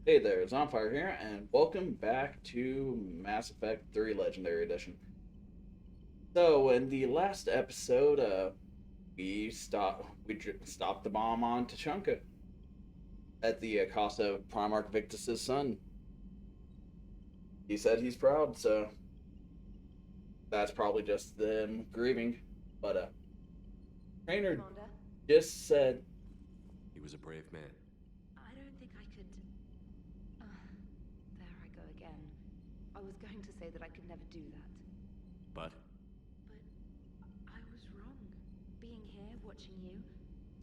Hey there, Zonfire here, and welcome back to Mass Effect 3 Legendary Edition. So, in the last episode, we stopped the bomb on Tachanka at the cost of Primarch Victus's son. He said he's proud, so that's probably just them grieving. But Trainer Commander, just said, He was a brave man. I don't think I could. There I go again. I was going to say that I could never do that. But But I was wrong. Being here, watching you,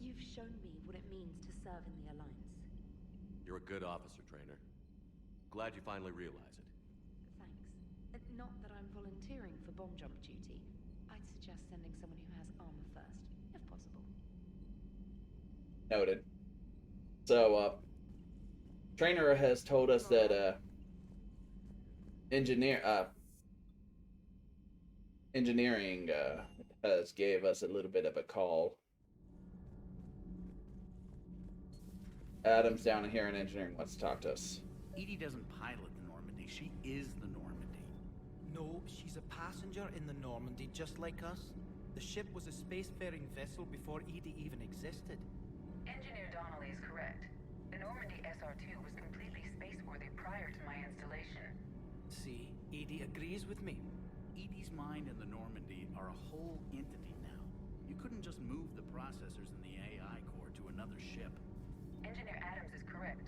you've shown me what it means to serve in the Alliance. you're a good officer, Trainer. Glad you finally realize it. Thanks. Not that I'm volunteering for bomb jump duty. I'd suggest sending someone who has armor first, if possible. noted. So, Trainer has told us that engineer engineering has gave us a little bit of a call. Adam's down here in engineering wants to talk to us. Edie doesn't pilot the Normandy, she is the Normandy. No, she's a passenger in the Normandy, just like us. The ship was a spacefaring vessel before Edie even existed. Engineer Donnelly is correct. The Normandy SR-2 was completely spaceworthy prior to my installation. See, Edie agrees with me. Edie's mind and the Normandy are a whole entity now. You couldn't just move the processors in the AI core to another ship. Engineer Adams is correct.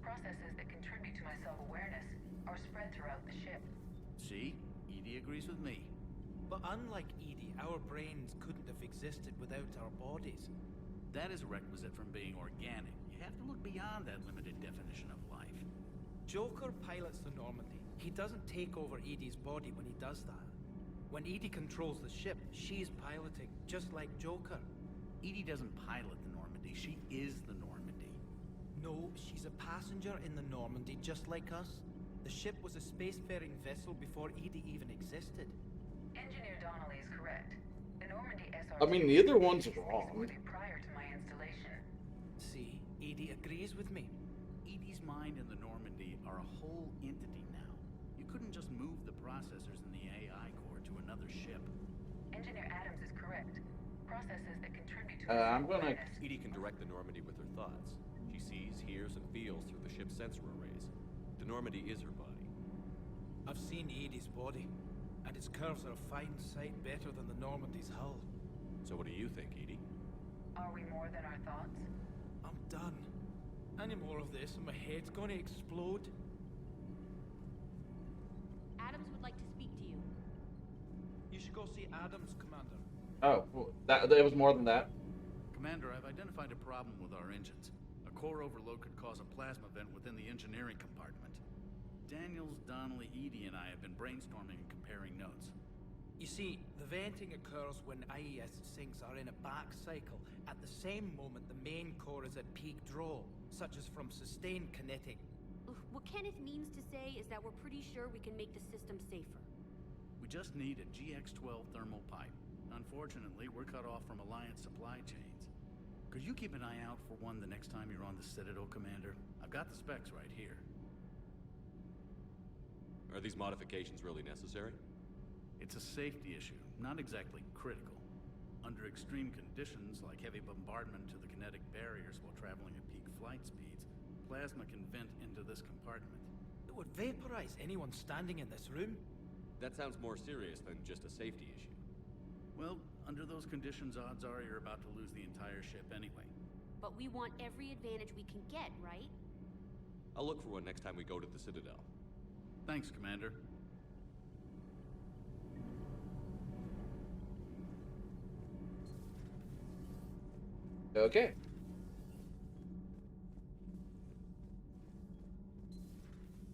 Processes that contribute to my self-awareness are spread throughout the ship. See? Edie agrees with me. But unlike Edie, our brains couldn't have existed without our bodies. That is a requisite from being organic. You have to look beyond that limited definition of life. Joker pilots the Normandy. He doesn't take over Edie's body when he does that. When Edie controls the ship, she's piloting, just like Joker. Edie doesn't pilot the Normandy, she is the Normandy. No, she's a passenger in the Normandy, just like us. The ship was a spacefaring vessel before Edie even existed. Engineer Donnelly is correct. The Normandy SR-2 I mean, neither was one's completely wrong. spaceworthy prior to my installation. See, Edie agrees with me. Edie's mind and the Normandy are a whole entity now. You couldn't just move the processors in the AI core to another ship. Engineer Adams is correct. Processes that contribute to I'm my gonna- self-awareness. Edie can direct the Normandy with her thoughts. She sees, hears, and feels through the ship's sensor arrays. The Normandy is her body. I've seen Edie's body, and its curves are a fine sight better than the Normandy's hull. So what do you think, Edie? Are we more than our thoughts? I'm done. Any more of this and my head's gonna explode. Adams would like to speak to you. You should go see Adams, Commander. Oh, well, that it was more than that. Commander, I've identified a problem with our engines. A core overload could cause a plasma vent within the engineering compartment. Daniels, Donnelly, Edie, and I have been brainstorming and comparing notes. You see, the venting occurs when IES sinks are in a back cycle. At the same moment, the main core is at peak draw, such as from sustained kinetic. What Kenneth means to say is that we're pretty sure we can make the system safer. We just need a GX-12 thermal pipe. Unfortunately, we're cut off from Alliance supply chains. Could you keep an eye out for one the next time you're on the Citadel, Commander? I've got the specs right here. Are these modifications really necessary? It's a safety issue, not exactly critical. Under extreme conditions, like heavy bombardment to the kinetic barriers while traveling at peak flight speeds, plasma can vent into this compartment. It would vaporize anyone standing in this room. That sounds more serious than just a safety issue. Well, under those conditions, odds are you're about to lose the entire ship anyway. But we want every advantage we can get, right? I'll look for one next time we go to the Citadel. Thanks, Commander. Okay.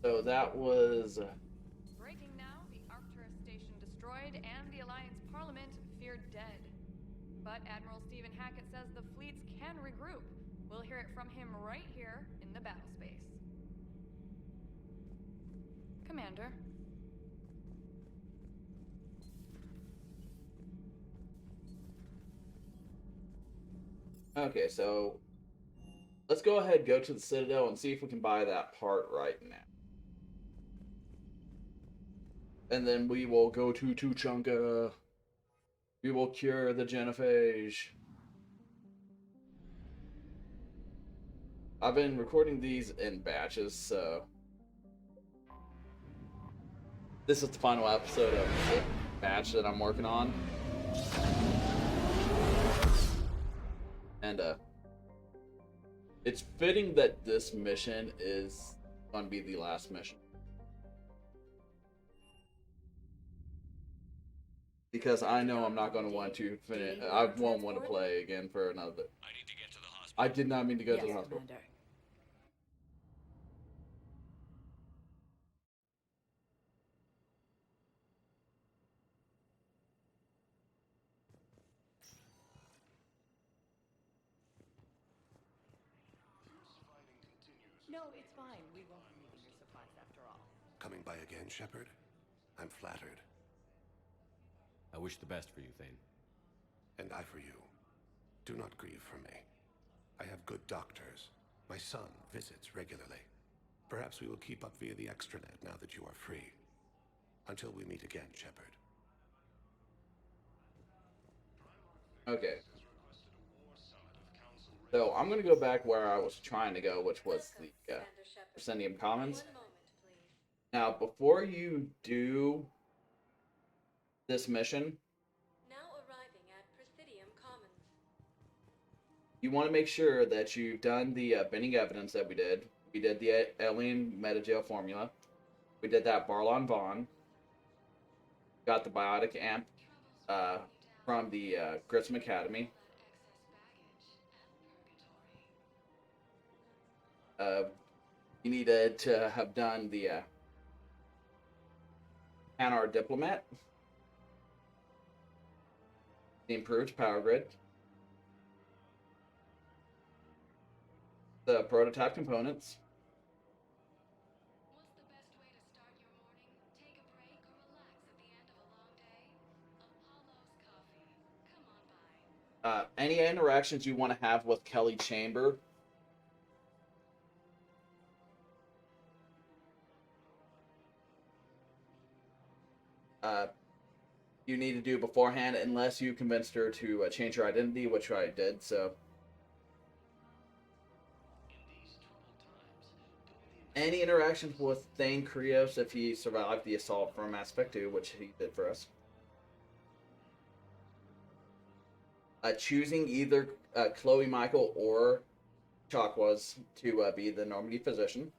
So that was Breaking now, the Arcturus station destroyed and the Alliance Parliament feared dead. But Admiral Stephen Hackett says the fleets can regroup. We'll hear it from him right here in the battle space. Commander. okay. So Let's go ahead, go to the Citadel, and see if we can buy that part right now. And then we will go to Tuchanka. We will cure the Genophage. I've been recording these in batches, so this is the final episode of the batch that I'm working on. And it's fitting that this mission is going to be the last mission. Because I know I'm not going to want to finish. I won't want to play again for another. I need to get to the hospital. I did not mean to go to the hospital. Commander. No, it's fine. We won't be needing your supplies after all. Coming by again, Shepard? I'm flattered. I wish the best for you, Thane. And I for you. Do not grieve for me. I have good doctors. My son visits regularly. Perhaps we will keep up via the extranet now that you are free. Until we meet again, Shepard. Okay. So I'm going to go back where I was trying to go, which was the Proscenium Commons. Now, before you do this mission, Now arriving at Presidium Commons. you want to make sure that you've done the bending evidence that we did. We did the alien metagel formula. We did that Barlon Vaughn. Got the biotic amp from the Grissom Academy. You needed to have done the Hanar Diplomat, the improved power grid, the prototype components, What's the best way to start your morning? Take a break or relax at the end of a long day? Apollo's Coffee. Come on by. any interactions you want to have with Kelly Chamber. You need to do beforehand, unless you convinced her to change her identity, which I did. So, any interactions with Thane Krios if he survived the assault from Mass Effect 2, which he did for us. Choosing either Chloe Michael or Chakwas to be the Normandy physician.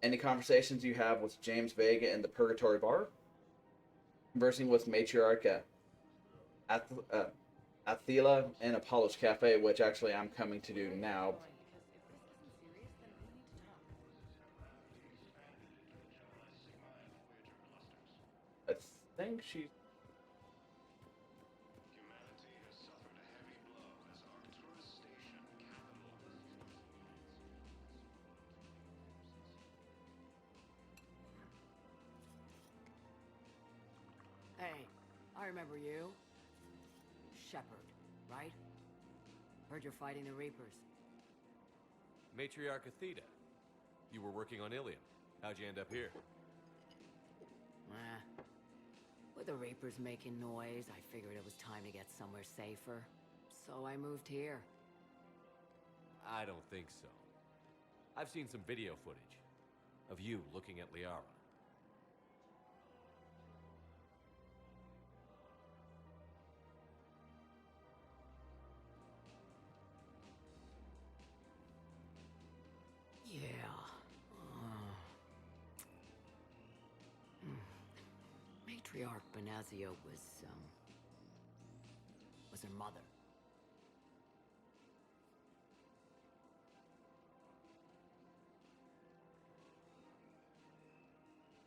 Any conversations you have with James Vega in the Purgatory Bar. Conversing with Matriarch Athela in Apollo's Cafe, which actually I'm coming to do now. I think she's... Hey, I remember you. Shepard, right? Heard you're fighting the Reapers. Matriarch Athena. You were working on Ilium. How'd you end up here? With the Reapers making noise, I figured it was time to get somewhere safer. So I moved here. I don't think so. I've seen some video footage of you looking at Liara. Matriarch Benazio was her mother.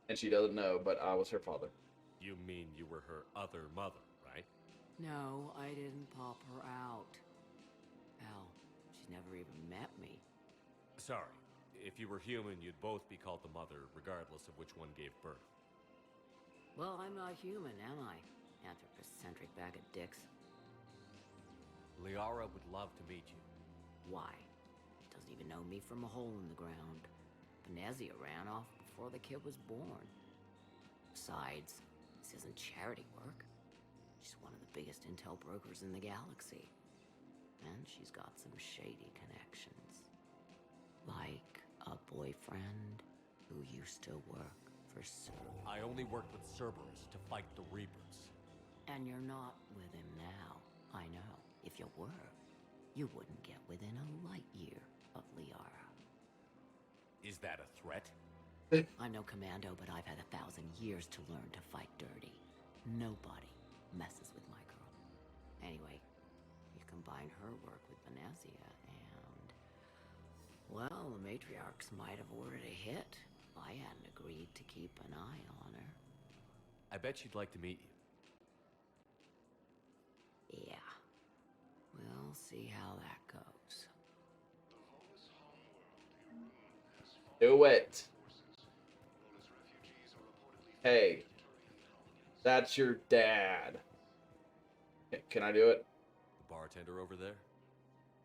And she doesn't know, but I was her father. You mean you were her other mother, right? No, I didn't pop her out. Hell, she's never even met me. Sorry. If you were human, you'd both be called the mother, regardless of which one gave birth. Well, I'm not human, am I? Anthropocentric bag of dicks. Liara would love to meet you. Why? doesn't even know me from a hole in the ground. Venezia ran off before the kid was born. Besides, this isn't charity work. She's one of the biggest intel brokers in the galaxy. And she's got some shady connections. Like a boyfriend who used to work for Cerberus. I only worked with Cerberus to fight the Reapers. And you're not with him now. I know. If you were, you wouldn't get within a light year of Liara. Is that a threat? I'm no commando, but I've had 1,000 years to learn to fight dirty. Nobody messes with my girl. Anyway, you combine her work with Venezia and... well, the matriarchs might have ordered a hit if I hadn't agreed to keep an eye on her. I bet she'd like to meet you. Yeah. We'll see how that goes. Do it. Hey, that's your dad. Can I do it? The bartender over there?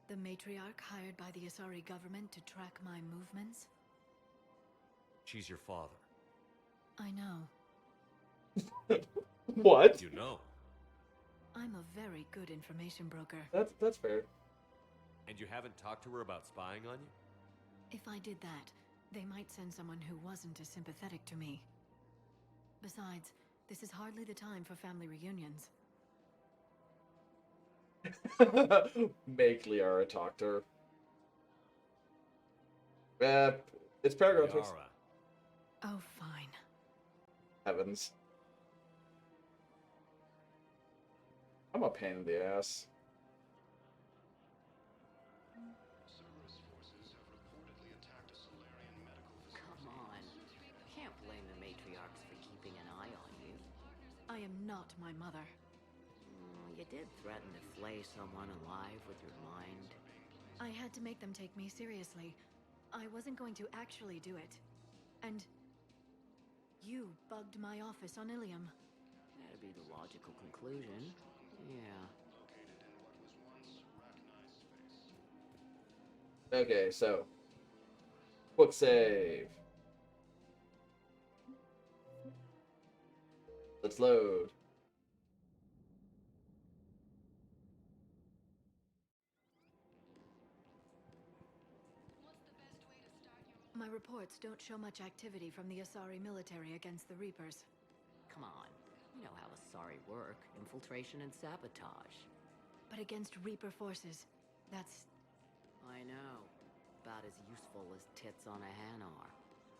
The matriarch hired by the Asari government to track my movements? She's your father. I know. What? You know. I'm a very good information broker. That's fair. And you haven't talked to her about spying on you? If I did that, they might send someone who wasn't as sympathetic to me. Besides, this is hardly the time for family reunions. Make Liara talk to her. It's paragraph. Liara. Oh, fine. Heavens. I'm a pain in the ass. Come on. Can't blame the matriarchs for keeping an eye on you. I am not my mother. You did threaten to flay someone alive with your mind. I had to make them take me seriously. I wasn't going to actually do it. And you bugged my office on Ilium. That'd be the logical conclusion. Yeah. Okay, so quick save. Let's load. My reports don't show much activity from the Asari military against the Reapers. Come on. You know how Asari work. Infiltration and sabotage. But against Reaper forces, that's... I know. About as useful as tits on a Hanar.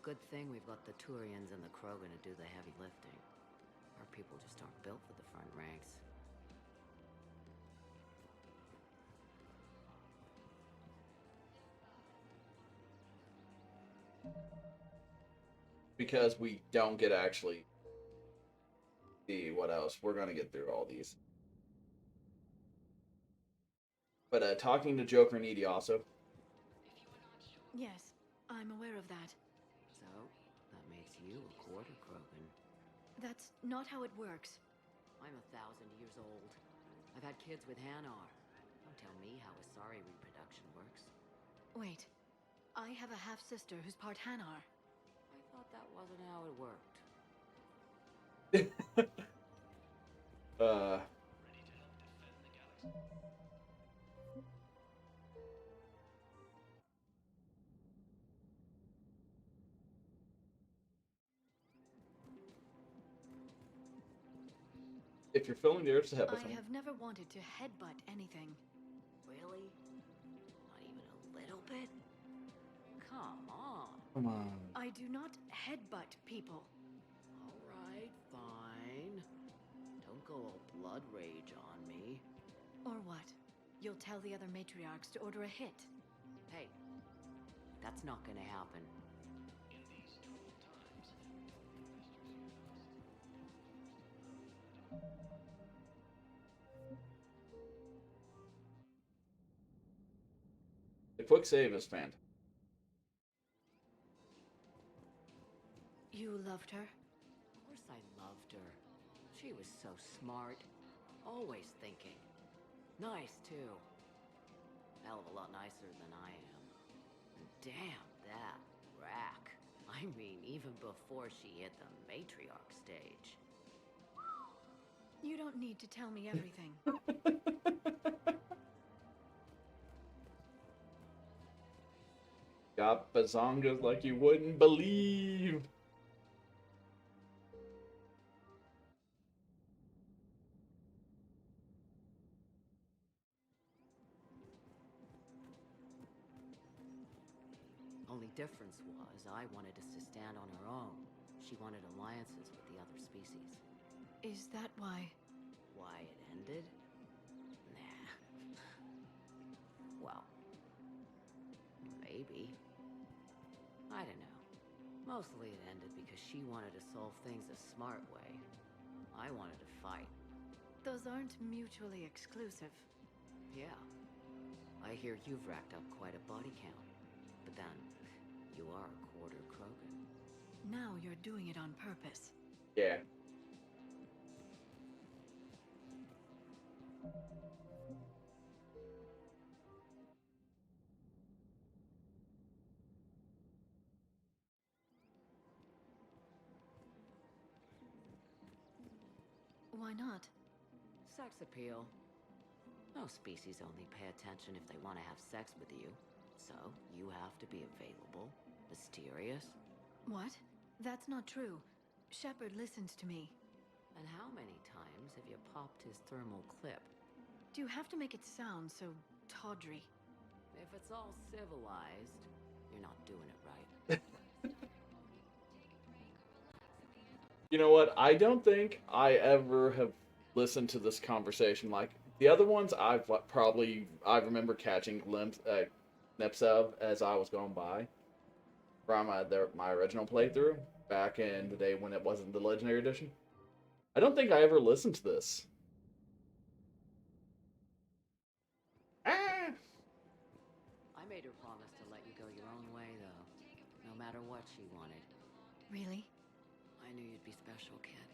Good thing we've got the Turians and the Krogan to do the heavy lifting. Our people just aren't built for the front ranks. Because we don't get actually see what else. We're gonna get through all these. But talking to Joker and Edie also. Yes, I'm aware of that. So, that makes you a quarter Krogan. That's not how it works. I'm 1,000 years old. I've had kids with Hanar. Don't tell me how Asari reproduction works. Wait, I have a half-sister who's part Hanar. I thought that wasn't how it worked. If you're feeling the urge to headbutt I someone. have never wanted to headbutt anything. Really? Not even a little bit? Come on. Come on. I do not headbutt people. Alright, fine. Don't go all blood rage on me. Or what? You'll tell the other matriarchs to order a hit. Hey, that's not gonna happen. The quick save is fantastic. You loved her? Of course I loved her. She was so smart. Always thinking. Nice, too. Hell of a lot nicer than I am. Damn that rack. I mean, even before she hit the matriarch stage. You don't need to tell me everything. Got bazongas like you wouldn't believe. Only difference was I wanted us to stand on our own. She wanted alliances with the other species. Is that why? Why it ended? Nah. Well, maybe. I don't know. Mostly it ended because she wanted to solve things a smart way. I wanted to fight. Those aren't mutually exclusive. Yeah. I hear you've racked up quite a body count. But then, you are a quarter Krogan. Now you're doing it on purpose. Yeah. Why not? Sex appeal. Most species only pay attention if they want to have sex with you. So, you have to be available, mysterious. What? That's not true. Shepard listens to me. And how many times have you popped his thermal clip? Do you have to make it sound so tawdry? If it's all civilized, you're not doing it right. You know what? I don't think I ever have listened to this conversation. Like the other ones, I remember catching glimpse of as I was going by from my original playthrough back in the day when it wasn't the Legendary Edition. I don't think I ever listened to this. Ah! I made her promise to let you go your own way, though, no matter what she wanted. Really? I knew you'd be special, kid.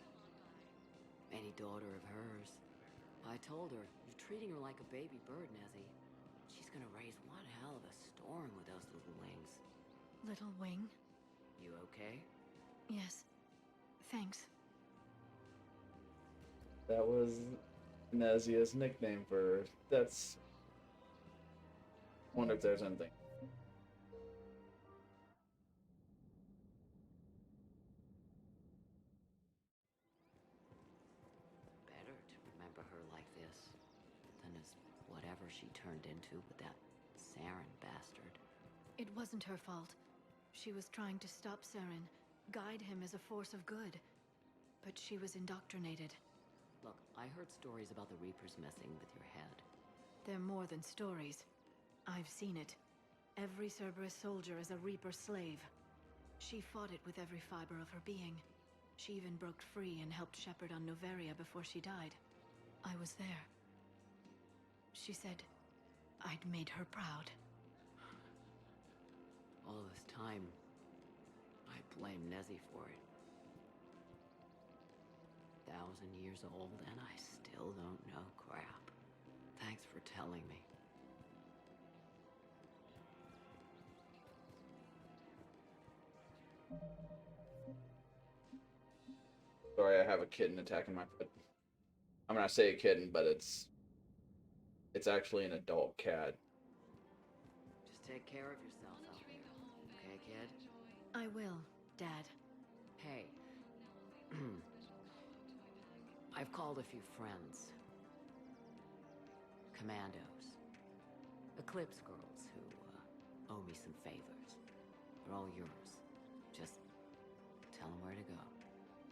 Any daughter of hers. I told her, you're treating her like a baby bird, Nezzy. She's gonna raise one hell of a storm with those little wings. Little wing? You okay? Yes. Thanks. That was Nezia's nickname for her. That's... Wonder if there's anything. Better to remember her like this than as whatever she turned into with that Saren bastard. It wasn't her fault. She was trying to stop Saren, guide him as a force of good. But she was indoctrinated. Look, I heard stories about the Reapers messing with your head. They're more than stories. I've seen it. Every Cerberus soldier is a Reaper slave. She fought it with every fiber of her being. She even broke free and helped Shepard on Noveria before she died. I was there. She said I'd made her proud. All this time, I blame Nezzy for it. 1,000 years old, and I still don't know crap. Thanks for telling me. Sorry, I have a kitten attacking my foot. I'm gonna say a kitten, but it's actually an adult cat. Just take care of yourself out there. Okay, kid? I will, Dad. Hey. I've called a few friends. Commandos. Eclipse girls who owe me some favors. They're all yours. Just tell them where to go.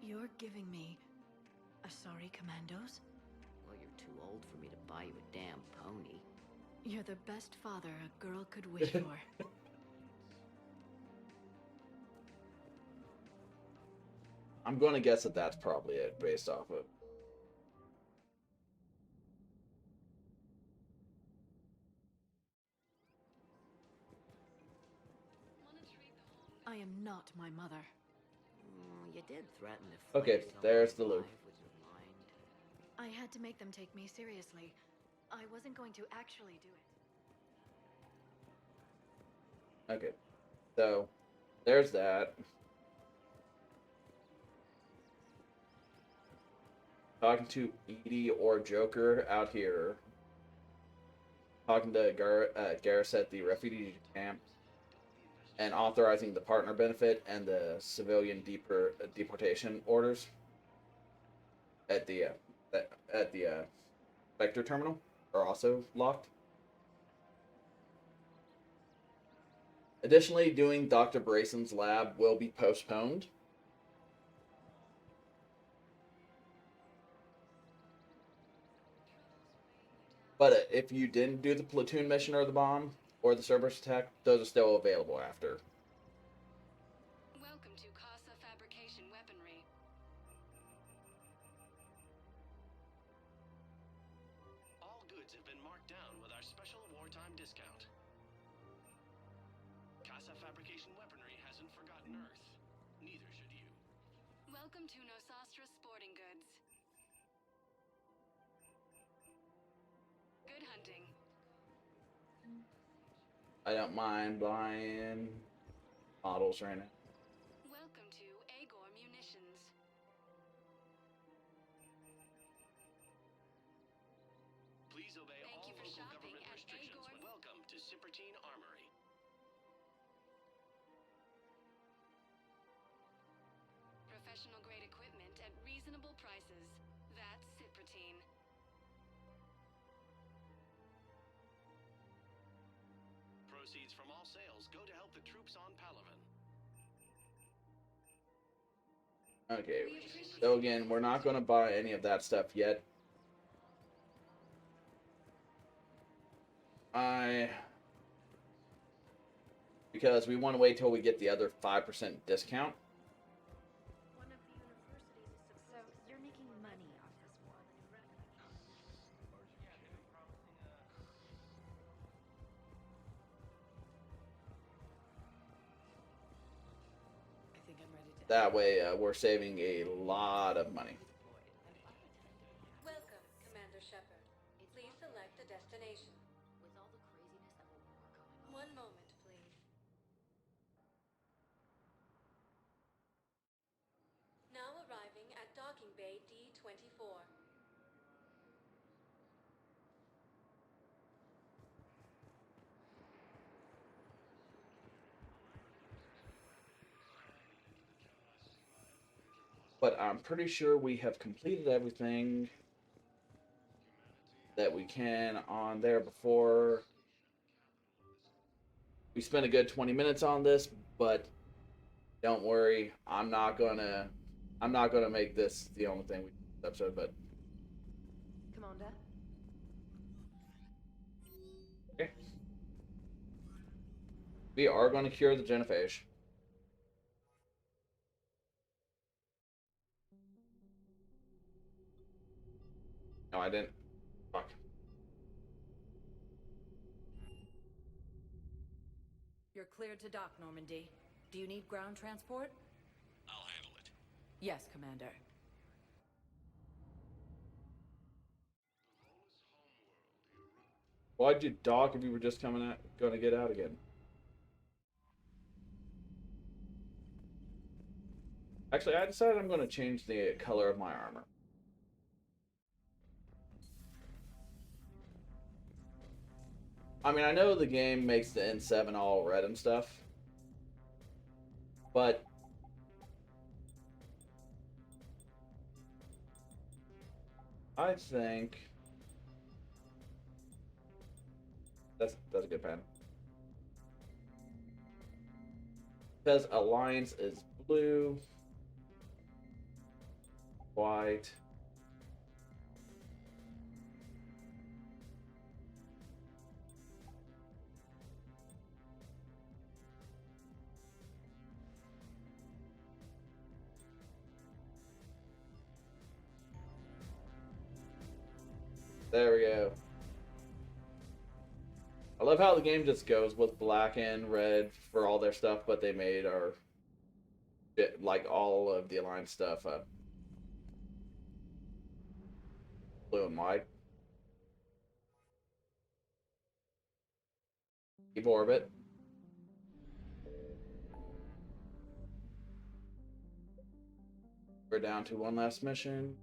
You're giving me Asari Commandos? Well, you're too old for me to buy you a damn pony. You're the best father a girl could wish for. I'm going to guess that that's probably it, based off of... I am not my mother. You did threaten to Okay, there's the loop. with your mind. I had to make them take me seriously. I wasn't going to actually do it. Okay. So there's that. Talking to Edie or Joker out here. Talking to Garrus at the refugee camp. And authorizing the partner benefit and the civilian deportation orders at the Vector terminal are also locked. Additionally, doing Dr. Brayson's lab will be postponed. But if you didn't do the platoon mission or the bomb or the Cerberus attack, those are still available after. Welcome to Casa Fabrication Weaponry. All goods have been marked down with our special wartime discount. Casa Fabrication Weaponry hasn't forgotten Earth. Neither should you. Welcome to Nosastra Sporting Goods. Good hunting. I don't mind buying models right now. Welcome to Agor Munitions. Please obey Thank all you for local shopping government at restrictions. Agor. Welcome to Sippertine Armory. Professional grade equipment at reasonable prices. That's Cypratine. Proceeds from all sales go to help the troops on Palaven. Okay, so again, we're not going to buy any of that stuff yet. Because we want to wait till we get the other 5% discount. One of the universities is So you're making money off this war. I think I'm ready to. That way, we're saving a lot of money. Welcome, Commander Shepard. Please select a destination. With all the craziness of a war going on. One moment, please. Now arriving at Docking Bay D-24. But I'm pretty sure we have completed everything that we can on there before. We spent a good 20 minutes on this, but don't worry, I'm not gonna make this the only thing we do this episode, but Commander? okay. We are gonna cure the Genophage. No, I didn't. Fuck. You're cleared to dock, Normandy. Do you need ground transport? I'll handle it. Yes, Commander. Why'd you dock if you were just gonna get out again? Actually, I decided I'm gonna change the color of my armor. I mean, I know the game makes the N7 all red and stuff, but I think that's a good pen. Because Alliance is blue, white. There we go. I love how the game just goes with black and red for all their stuff, but they made our like all of the Alliance stuff blue and white. Keep orbit. We're down to one last mission.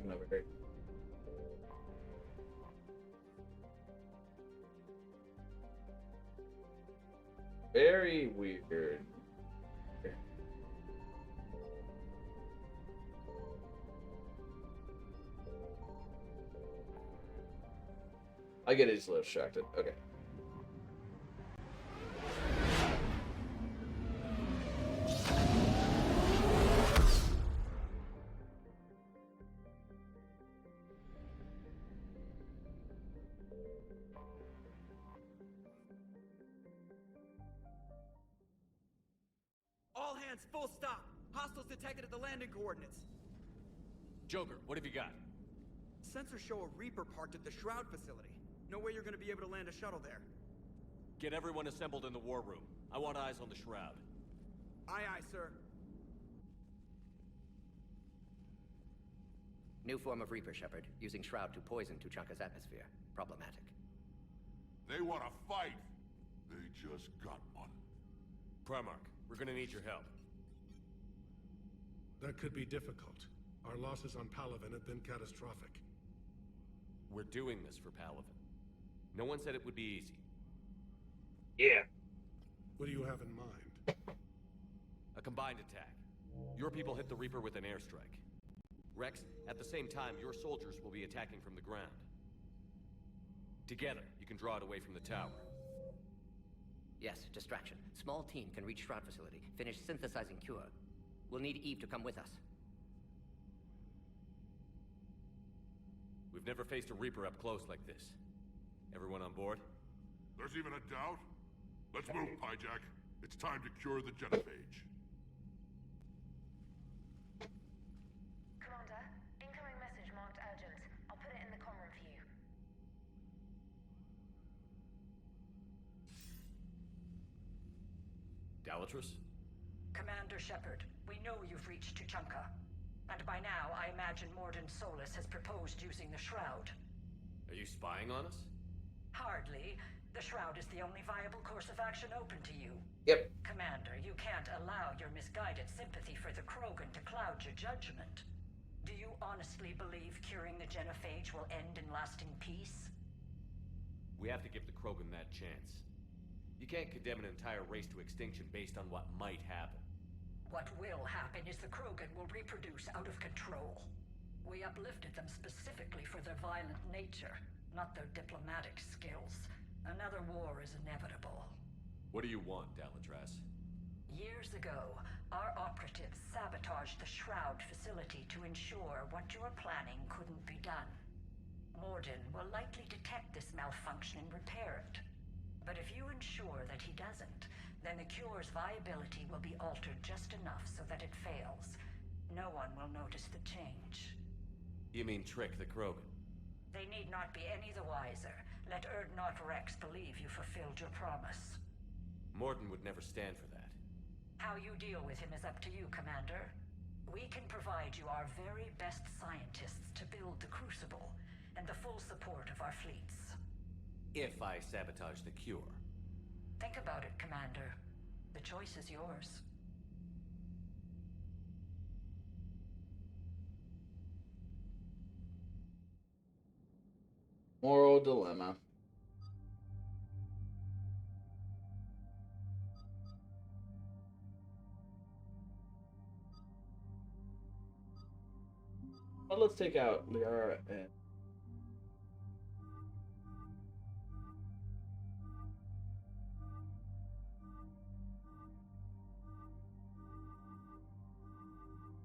Never great. Very weird. I get easily distracted. Okay. All hands, full stop. Hostiles detected at the landing coordinates. Joker, what have you got? Sensors show a Reaper parked at the Shroud facility. No way you're gonna be able to land a shuttle there. Get everyone assembled in the war room. I want eyes on the Shroud. Aye, aye, sir. New form of Reaper, Shepard, using Shroud to poison Tuchanka's atmosphere. Problematic. They want to fight. They just got one. Primarch, we're gonna need your help. That could be difficult. Our losses on Palaven have been catastrophic. We're doing this for Palaven. No one said it would be easy. Yeah. What do you have in mind? A combined attack. Your people hit the Reaper with an airstrike. Rex, at the same time, your soldiers will be attacking from the ground. Together, you can draw it away from the tower. Yes, distraction. Small team can reach Shroud facility, finish synthesizing cure. We'll need Eve to come with us. We've never faced a Reaper up close like this. Everyone on board? There's even a doubt? Let's move, Pyjack. It's time to cure the Genophage. Commander, incoming message marked urgent. I'll put it in the comm room for you. Dalatrus? Commander Shepard, we know you've reached Tuchanka. And by now, I imagine Morden Solus has proposed using the Shroud. Are you spying on us? Hardly. The Shroud is the only viable course of action open to you. Yep. Commander, you can't allow your misguided sympathy for the Krogan to cloud your judgment. Do you honestly believe curing the Genophage will end in lasting peace? We have to give the Krogan that chance. You can't condemn an entire race to extinction based on what might happen. What will happen is the Krogan will reproduce out of control. We uplifted them specifically for their violent nature, not their diplomatic skills. Another war is inevitable. What do you want, Dalatrus? Years ago, our operatives sabotaged the Shroud facility to ensure what you were planning couldn't be done. Morden will likely detect this malfunction and repair it. But if you ensure that he doesn't, then the cure's viability will be altered just enough so that it fails. No one will notice the change. You mean trick the Krogan? They need not be any the wiser. Let Erdnot Rex believe you fulfilled your promise. Morden would never stand for that. How you deal with him is up to you, Commander. We can provide you our very best scientists to build the Crucible, and the full support of our fleets. If I sabotage the cure. Think about it, Commander. The choice is yours. Moral dilemma. Well, let's take out Liara and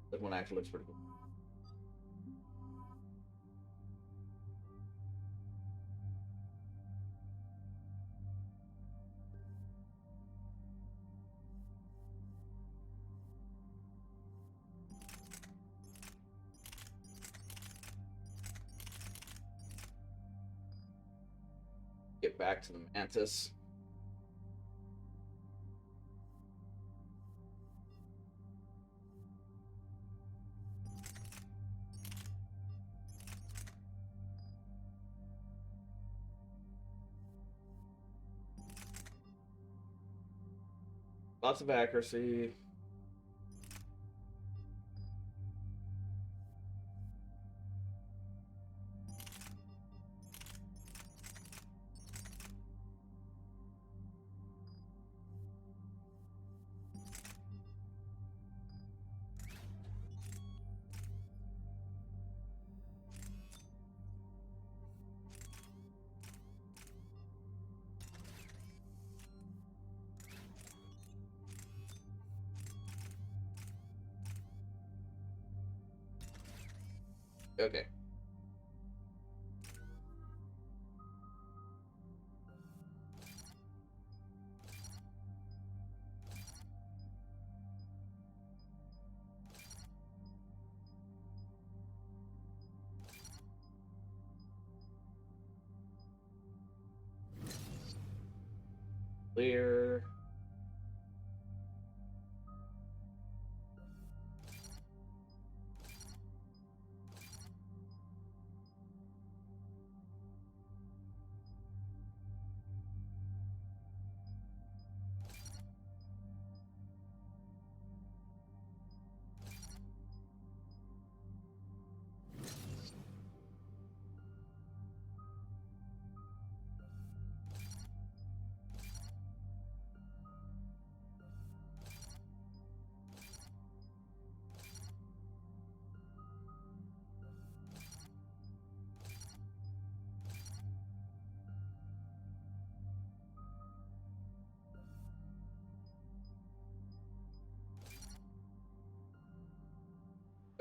that one actually looks pretty cool. Get back to the Mantis. Lots of accuracy. Okay. Clear.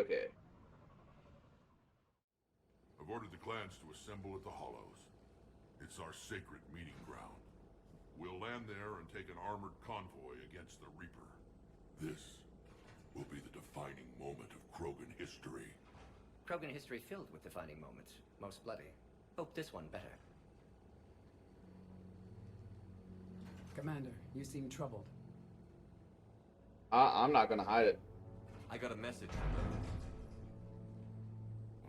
Okay. I've ordered the clans to assemble at the Hollows. It's our sacred meeting ground. We'll land there and take an armored convoy against the Reaper. This will be the defining moment of Krogan history. Krogan history filled with defining moments. Most bloody. Hope this one better. Commander, you seem troubled. I'm not gonna hide it. I got a message.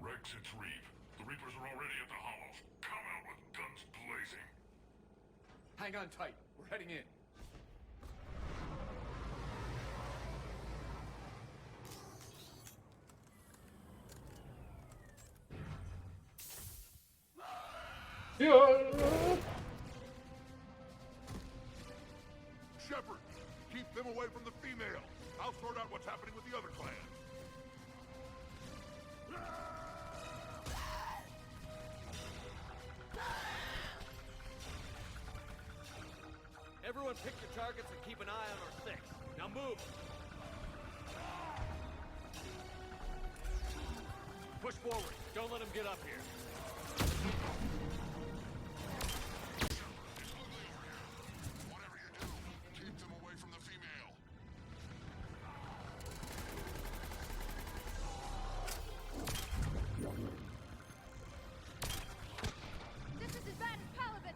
Rex, it's Reeve. The Reapers are already at the Hollows. Come out with guns blazing. Hang on tight. We're heading in. Shepard, keep them away from the female. I'll sort out what's happening with the other clans. Everyone pick your targets and keep an eye on our six. Now move! Push forward. Don't let them get up here. Whatever you do, keep them away from the female. This is as bad as Paladin!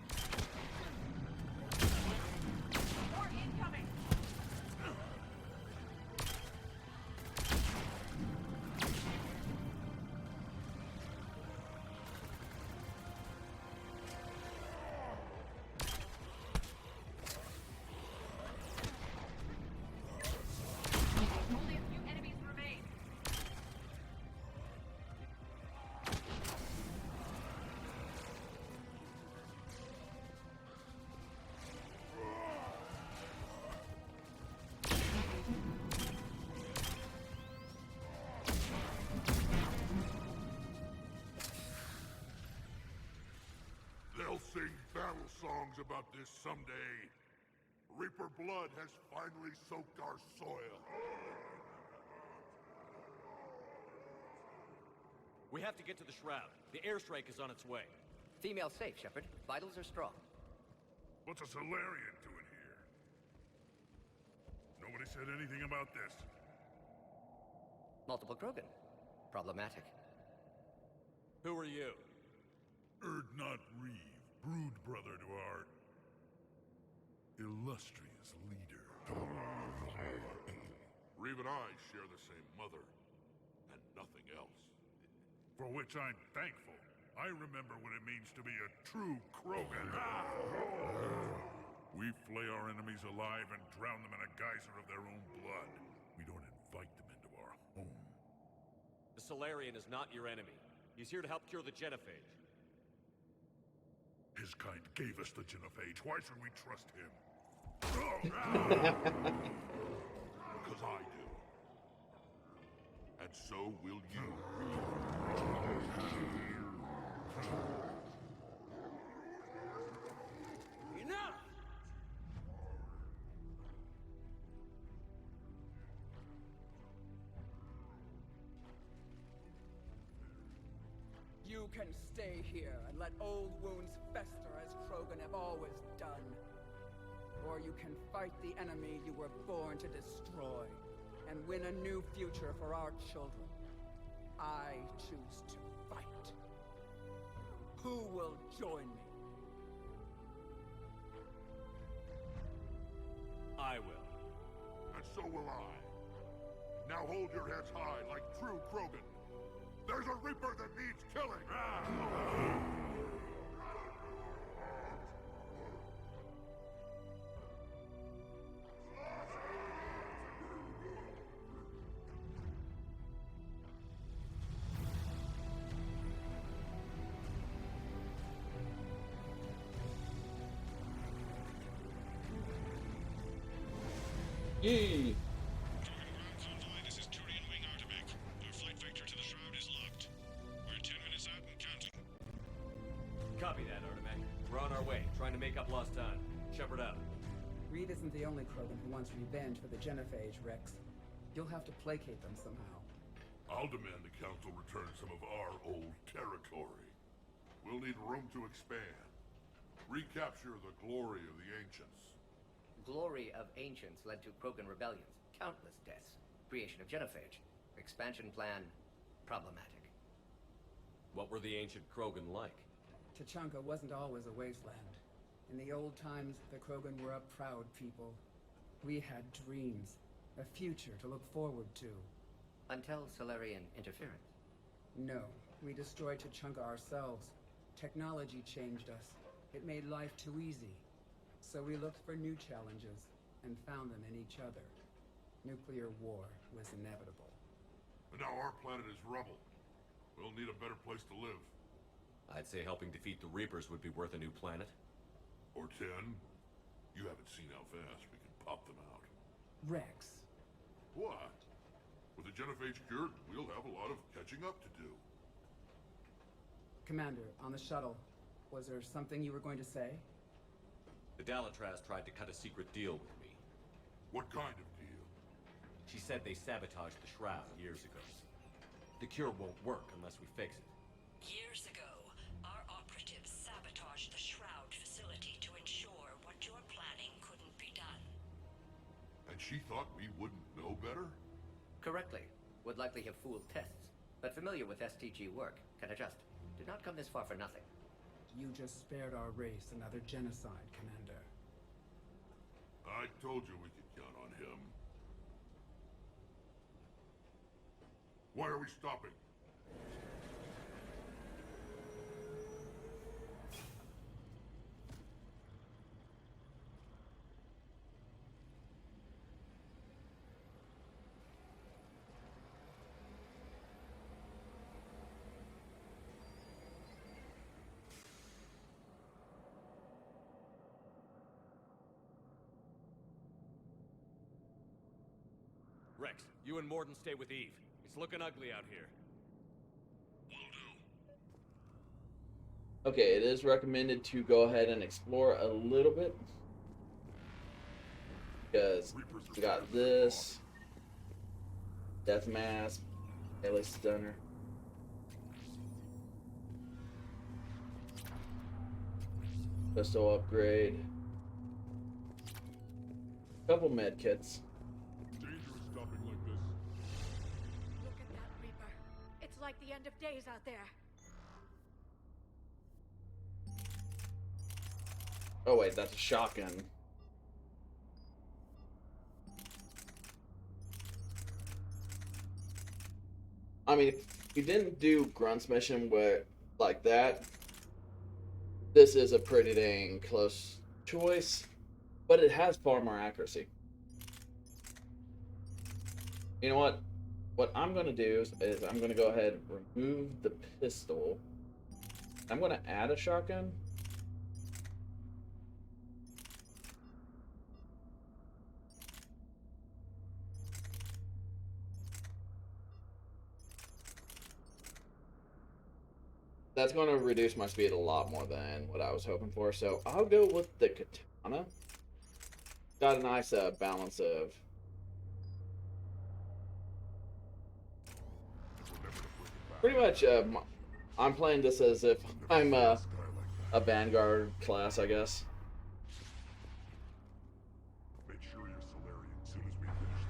More incoming! Only a few enemies remain. They'll sing battle songs about this someday. Reaper blood has finally soaked our soil. We have to get to the Shroud. The airstrike is on its way. Female safe, Shepard. Vitals are strong. What's a Solarian doing here? Nobody said anything about this. Multiple Krogan. Problematic. Who are you? Erdnot Reeve, brood brother to our illustrious leader. Reeve and I share the same mother, and nothing else. For which I'm thankful. I remember what it means to be a true Krogan. We flay our enemies alive and drown them in a geyser of their own blood. We don't invite them into our home. The Solarian is not your enemy. He's here to help cure the Genophage. His kind gave us the Genophage. Why should we trust him? Because I do. And so will you. Enough! You can stay here and let old wounds fester as Krogan have always done. Or you can fight the enemy you were born to destroy and win a new future for our children. I choose to fight. Who will join me? I will. And so will I. Now hold your heads high like true Krogan. There's a Reaper that needs killing! Yee! This is Turian Wing Artemec. Our flight vector to the Shroud is locked. We're 10 minutes out and counting. Copy that, Artemec. We're on our way, trying to make up lost time. Shepard out. Reed isn't the only Krogan who wants revenge for the Genophage, Rex. You'll have to placate them somehow. I'll demand the Council return some of our old territory. We'll need room to expand. Recapture the glory of the Ancients. Glory of Ancients led to Krogan rebellions, countless deaths, creation of Genophage, expansion plan problematic. What were the ancient Krogan like? Tachanka wasn't always a wasteland. In the old times, the Krogan were a proud people. We had dreams, a future to look forward to. Until Solarian interference. No, we destroyed Tachanka ourselves. Technology changed us. It made life too easy. So we looked for new challenges, and found them in each other. Nuclear war was inevitable. And now our planet is rubble. We'll need a better place to live. I'd say helping defeat the Reapers would be worth a new planet. Or 10. You haven't seen how fast we can pop them out. Rex. What? With the Genophage cured, we'll have a lot of catching up to do. Commander, on the shuttle, was there something you were going to say? The Dalatraz tried to cut a secret deal with me. What kind of deal? She said they sabotaged the Shroud years ago. The cure won't work unless we fix it. Years ago, our operatives sabotaged the Shroud facility to ensure what you're planning couldn't be done. And she thought we wouldn't know better? Correctly. Would likely have fooled tests, but familiar with STG work, can adjust. Did not come this far for nothing. You just spared our race another genocide, Commander. I told you we could count on him. Why are we stopping? Rex, you and Morden stay with Eve. It's looking ugly out here. Okay, it is recommended to go ahead and explore a little bit. Because we got this. Death Mask. Melee Stunner. Pistol upgrade. Couple med kits. Dangerous stopping like this. Look at that Reaper. It's like the end of days out there. Oh wait, that's a shotgun. I mean, if you didn't do Grunt's mission where like that, this is a pretty dang close choice. but it has far more accuracy. You know what? What I'm going to do is I'm going to go ahead and remove the pistol. I'm going to add a shotgun. That's going to reduce my speed a lot more than what I was hoping for. So I'll go with the katana. Got a nice balance of... Pretty much, I'm playing this as if I'm a Vanguard class, I guess. Make sure you're Solarian as soon as we finish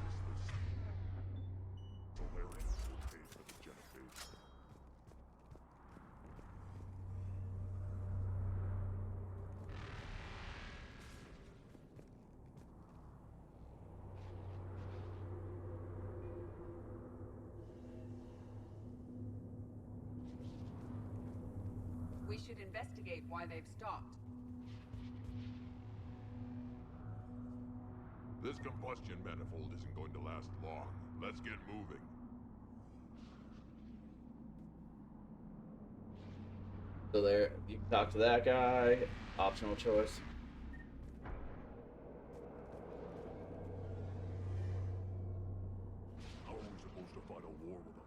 this Solarians will pay for the Genophage. We should investigate why they've stopped. This combustion manifold isn't going to last long. Let's get moving. So there, you can talk to that guy. Optional choice. How are we supposed to fight a war with them?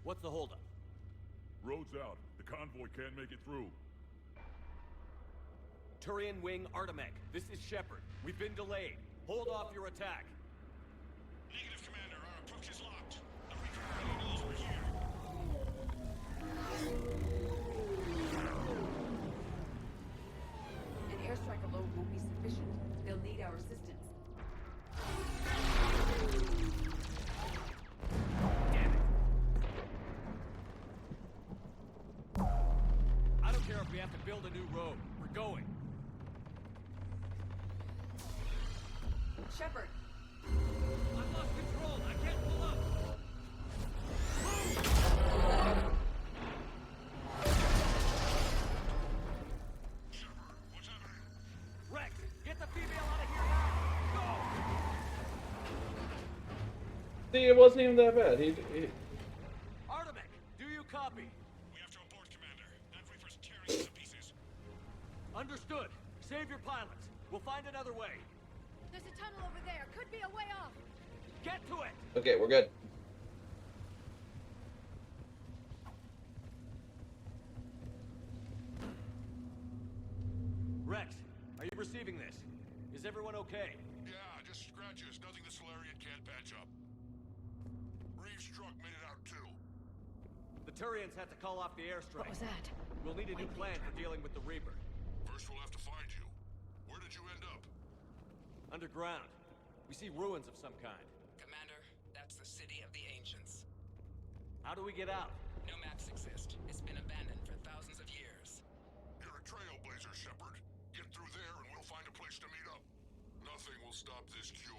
What's the holdup? Road's out. The convoy can't make it through. Turian Wing Artemec, this is Shepard. We've been delayed. Hold off your attack. Negative, Commander. Our approach is locked. The Reaper already knows we're here. An airstrike alone won't be sufficient. They'll need our assistance. I don't care if we have to build a new road. We're going. Shepard! I've lost control. I can't pull up. Rex, get the female out of here now. Go! See, it wasn't even that bad. He... Artemec, do you copy? We have to abort, Commander. That Reaper's tearing us to pieces. Understood. Save your pilots. We'll find another way. There's a tunnel over there. Could be a way off. Get to it! Okay, we're good. Rex, are you receiving this? Is everyone okay? Yeah, just scratches. Nothing the Solarian can't patch up. Reeves' truck made it out too. The Turians had to call off the airstrike. What was that? We'll need a new plan for dealing with the Reaper. First we'll have to find you. Where did you end up? Underground. We see ruins of some kind. Commander, that's the city of the ancients. How do we get out? No maps exist. It's been abandoned for thousands of years. You're a trailblazer, Shepard. Get through there and we'll find a place to meet up. Nothing will stop this cure.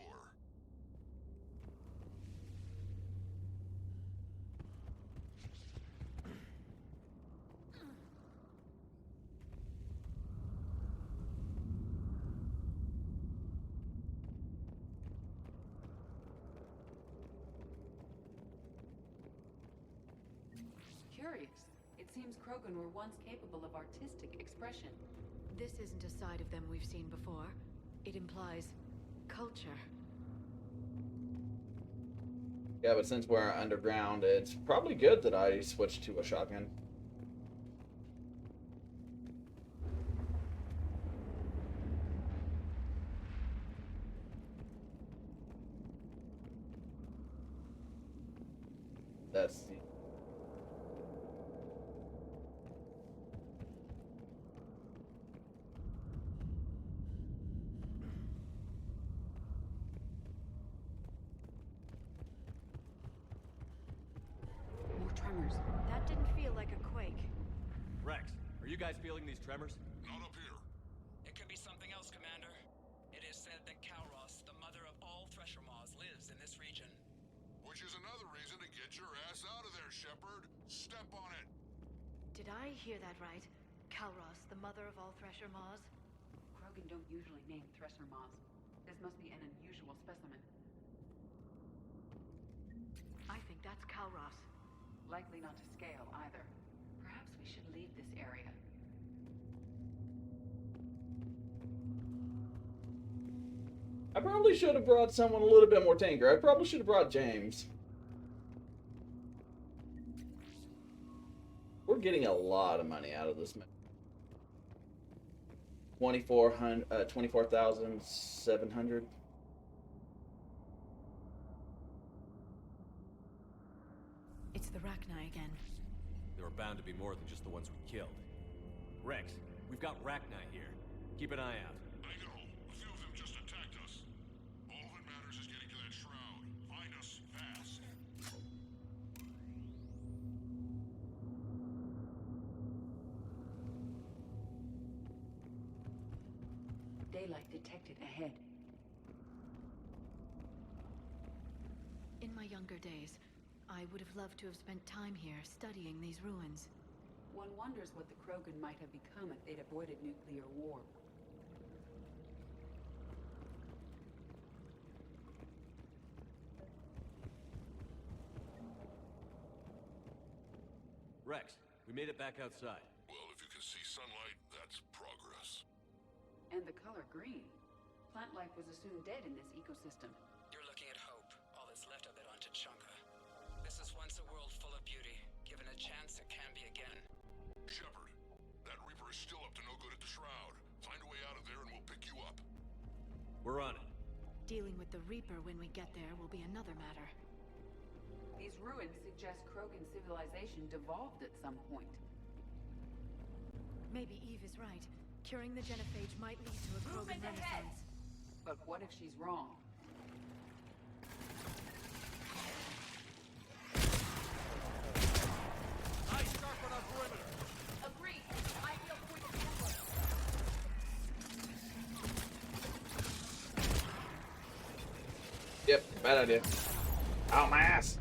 Curious. It seems Krogan were once capable of artistic expression. This isn't a side of them we've seen before. It implies culture. Yeah, but since we're underground, it's probably good that I switched to a shotgun. That's the... More tremors. That didn't feel like a quake. Rex, are you guys feeling these tremors? Not up here. It could be something else, Commander. It is said that Kalros, the mother of all Thresher Maws, lives in this region. Which is another reason to get your ass out of there, Shepard. Step on it. Did I hear that right? Kalros, the mother of all Thresher Maws? Krogan don't usually name Thresher Maws. This must be an unusual specimen. I think that's Kalros. Likely not to scale, either. Perhaps we should leave this area. I probably should have brought someone a little bit more tanker. I probably should have brought James. We're getting a lot of money out of this. 24,700. It's the Rachni again. There are bound to be more than just the ones we killed. Rex, we've got Rachni here. Keep an eye out. I know. A few of them just attacked us. All that matters is getting to that shroud. Find us fast. Daylight detected ahead. In my younger days, I would have loved to have spent time here studying these ruins. One wonders what the Krogan might have become if they'd avoided nuclear war. Rex, we made it back outside. Well, if you can see sunlight, that's progress. And the color green. Plant life was assumed dead in this ecosystem. You're looking at hope, all that's left of it on Tachanka. This is once a world full of beauty. Given a chance, it can be again. Shepard, that Reaper is still up to no good at the Shroud. Find a way out of there and we'll pick you up. We're on it. Dealing with the Reaper when we get there will be another matter. These ruins suggest Krogan civilization devolved at some point. Maybe Eve is right. Curing the Genophage might lead to a Krogan renaissance. But what if she's wrong? Eyes sharp on our perimeter. Agreed. Ideal point of ambush. Yep, bad idea. Ow, my ass!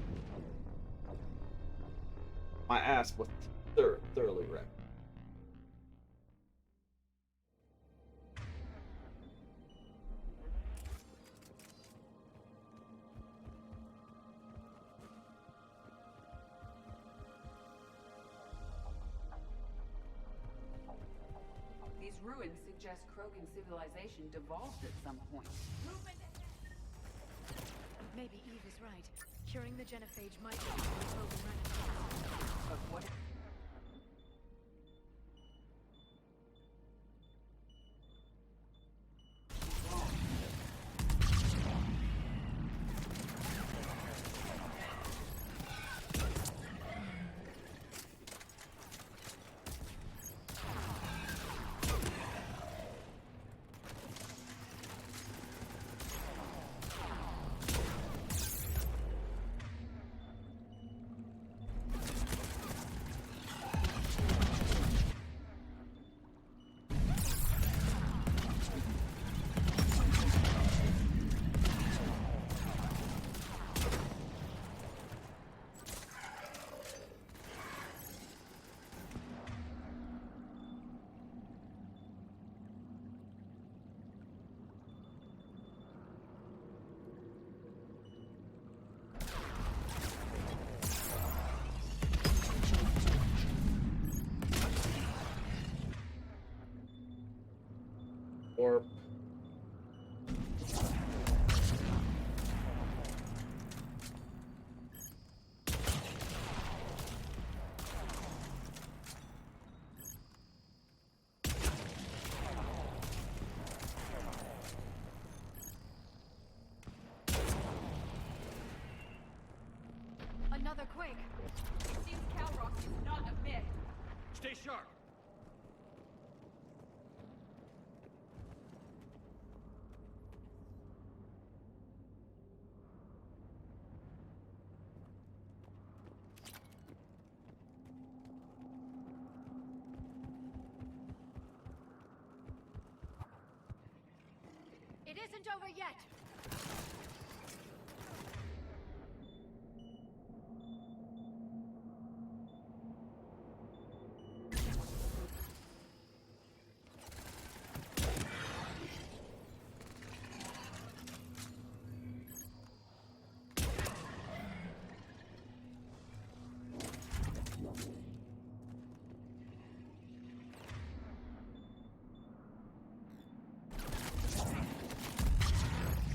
My ass was thoroughly wrecked. These ruins suggest Krogan civilization devolved at some point. Maybe Eve is right. Curing the Genophage might lead to a Krogan renaissance. But what if... Or Another quake. It seems Kalros is not a myth. Stay sharp. It isn't over yet.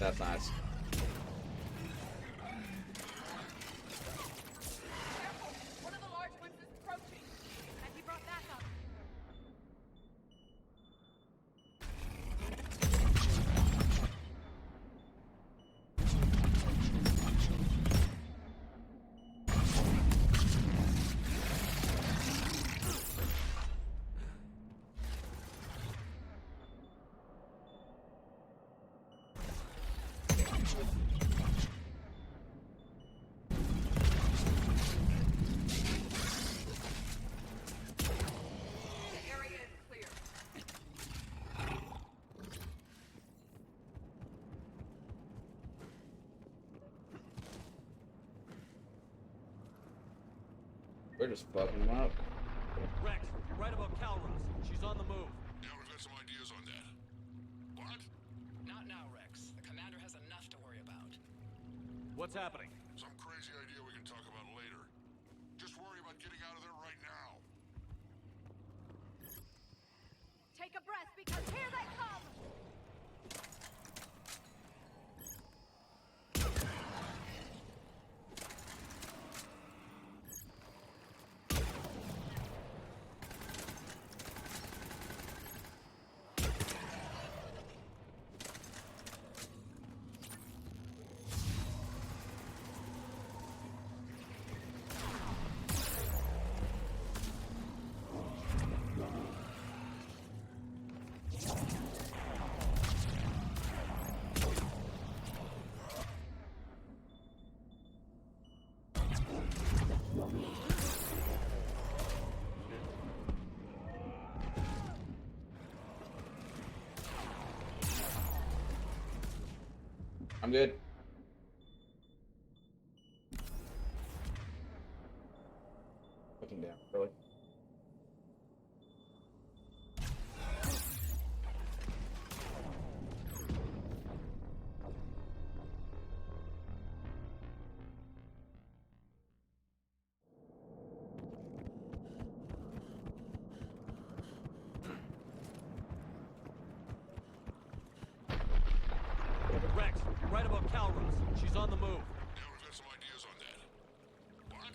That's nice. One of the large ones is approaching. And he brought backup. The area is clear. We're just fucking them up. Rex, you're right about Calros. She's on the move. Yeah, we've got some ideas on that. What? Not now, Rex. The commander has enough to worry about. What's happening? Some crazy idea we can talk about later. Just worry about getting out of there right now. Take a breath because here they come! I'm good. Looking down, really. Rex, you're right about Calros. She's on the move. Yeah, we've got some ideas on that. What?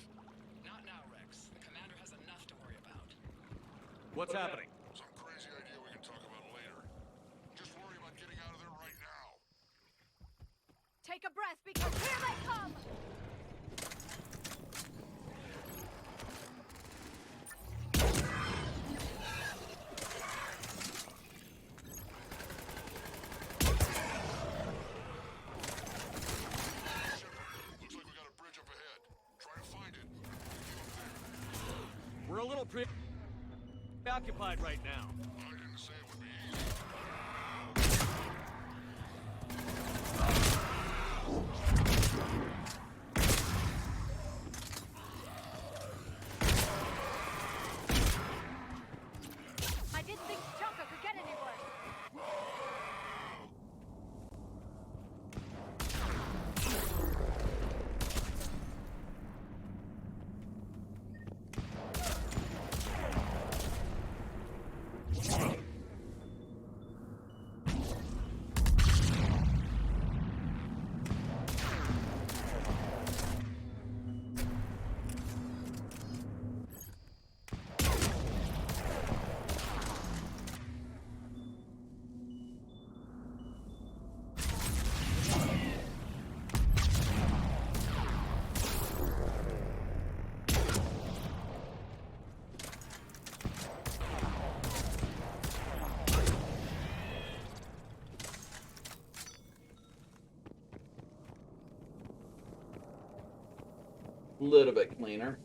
Not now, Rex. The commander has enough to worry about. What's happening? Some crazy idea we can talk about later. Just worry about getting out of there right now. Take a breath because here they come! Looks like we got a bridge up ahead. Try to find it. We're a little preoccupied right now. I didn't say it would be easy. I didn't think Chunka could get any worse. A little bit cleaner.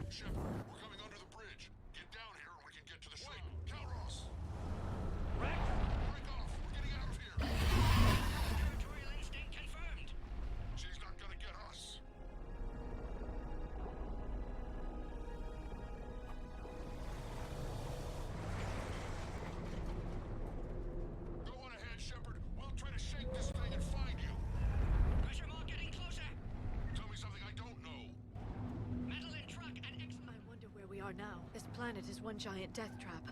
Shepard, we're coming under the bridge. Get down here and we can get to the shrine. Calros! Rex! Break off! We're getting out of here! Territorial instinct confirmed. She's not gonna get us. Go on ahead, Shepard. We'll try to shake this thing and find you. Pressure mark getting closer. Tell me something I don't know. Metal in truck and I wonder are now. This planet is one giant death trap.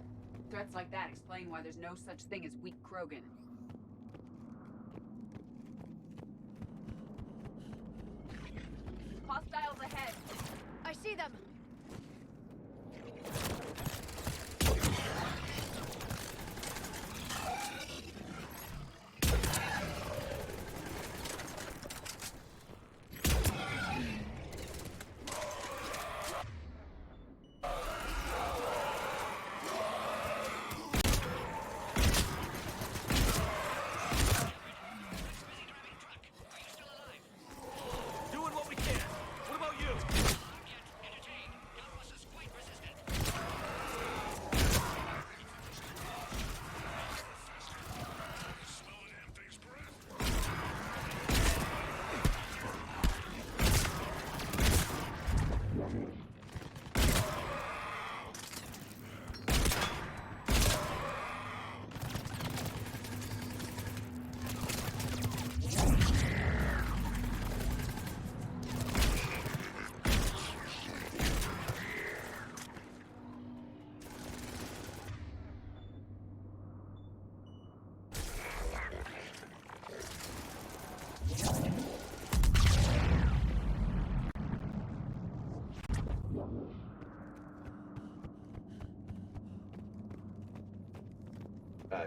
Threats like that explain why there's no such thing as weak Krogan. Hostiles ahead. I see them! Doing what we can. What about you?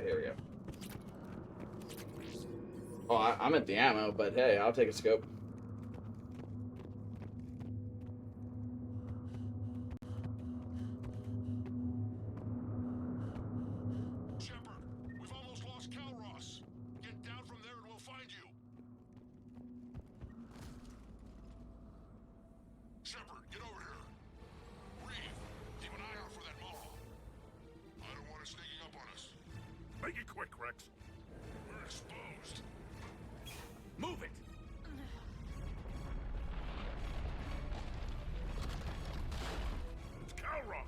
Here we go. Oh, I'm at the ammo, but hey, I'll take a scope. Shepard, we've almost lost Calros. Get down from there and we'll find you. Shepard, get over here. Reeve, keep an eye out for that Maw. I don't want it sneaking up on us. Make it quick, Rex. We're exposed. Move it! It's Calros.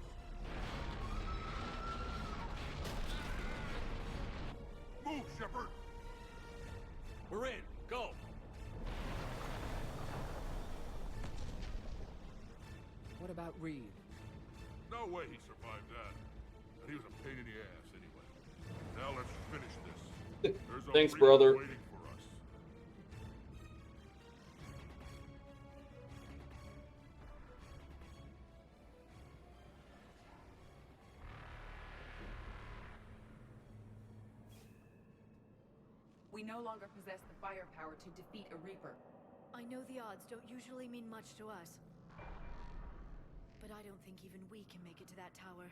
Move, Shepard. We're in. Go. What about Reeve? No way he survived that. And he was a pain in the ass anyway. Now let's finish this. There's a Thanks, Reaper brother. waiting for us. We no longer possess the firepower to defeat a Reaper. I know the odds don't usually mean much to us. But I don't think even we can make it to that tower.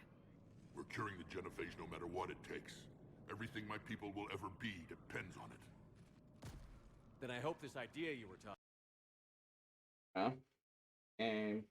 We're curing the Genophage no matter what it takes. Everything my people will ever be depends on it. Then I hope this idea you were talking. Huh? And